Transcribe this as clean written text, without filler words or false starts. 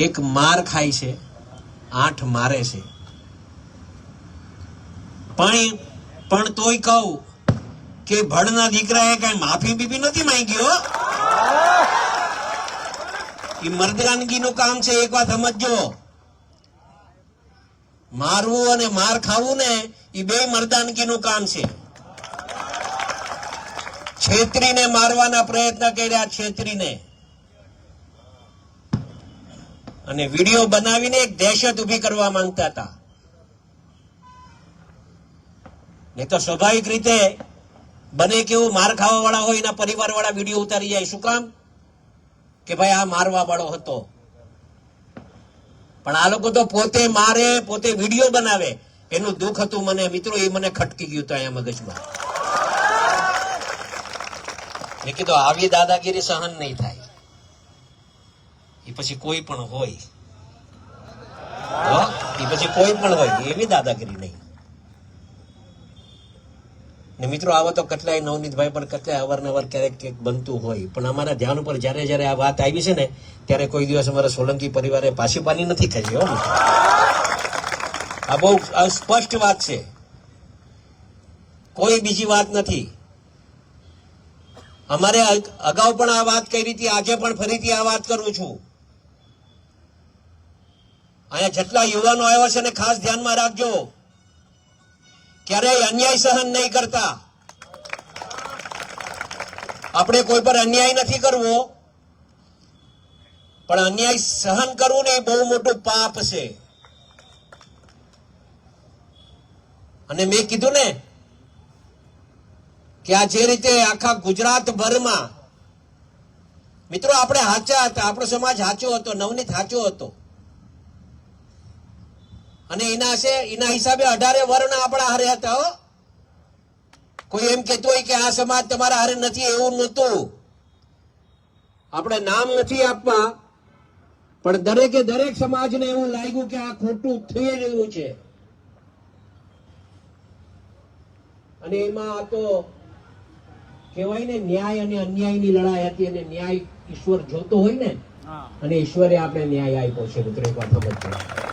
એક માર ખાય છે, 8 મારે છે. પણ તોય કહું કે ભડના દીકરાએ કઈ માફી બીફી નથી માંગી હો. એ મર્દગાનગીનું કામ છે, એક વાત સમજજો. મારવું અને માર ખાવું ને એ બે મર્દાનગીનું કામ છે. છેતરીને મારવાના પ્રયત્ન કર્યા, છેતરીને, અને વિડીયો બનાવીને એક દહેશત ઉભી કરવા માંગતા હતા. નહીં તો સ્વાભાવિક રીતે બને કેવું માર ખાવા વાળા હોય એના પરિવાર વાળા વિડીયો ઉતારી જાય. શું કામ? કે ભાઈ આ મારવા વાળો હતો. પણ આ લોકો તો પોતે મારે, પોતે વિડીયો બનાવે. એનું દુઃખ હતું મને મિત્રો, એ મને ખટકી ગયું હતું અહીંયા મગજમાં. મેં કીધું આવી દાદાગીરી સહન નહીં થાય. એ પછી કોઈ પણ હોય, એ પછી કોઈ પણ હોય, એવી દાદાગીરી નહીં. ને મિત્રો આવા તો કેટલાય નવનીતભાઈ પણ કેટલાય અવારનવાર ક્યારેક ક્યાંક બનતું હોય. પણ અમારા ધ્યાન ઉપર જયારે જયારે આ વાત આવી છે ને, ત્યારે કોઈ દિવસ અમારા સોલંકી પરિવારે પાછી પાની નથી કરી. આ બહુ સ્પષ્ટ વાત છે, કોઈ બીજી વાત નથી. અમારે અગાઉ પણ આ વાત કરી હતી, આજે પણ ફરીથી આ વાત કરું છું. અહીંયા જેટલા યુવાનો આવ્યા છે ને, ખાસ ધ્યાનમાં રાખજો, ક્યારેય અન્યાય સહન નહીં કરતા. આપણે કોઈ પર અન્યાય નથી કરવો, પણ અન્યાય સહન કરવું ને એ બહુ મોટું પાપ છે. અને મેં કીધું ને કે આ જે રીતે આખા ગુજરાતભરમાં મિત્રો આપણે સાચા હતા, આપણો સમાજ સાચો હતો, નવનીત સાચો હતો. અને એના હિસાબે 18 વર્ણ આપણા હારે હતા. કોઈ એમ કહેતું હોય કે આ સમાજ તમારા હારે નથી, એવું નહોતું. આપણે નામ નથી આપવા, પણ દરેકે દરેક સમાજને એવું લાગ્યું કે આ ખોટું થઈ રહ્યું છે. અને એમાં આ તો કહેવાય ને, ન્યાય અને અન્યાયની લડાઈ હતી. અને ન્યાય ઈશ્વર જોતો હોય ને, અને ઈશ્વરે આપણે ન્યાય આપ્યો છે. મિત્રો એક વાત સમજજો.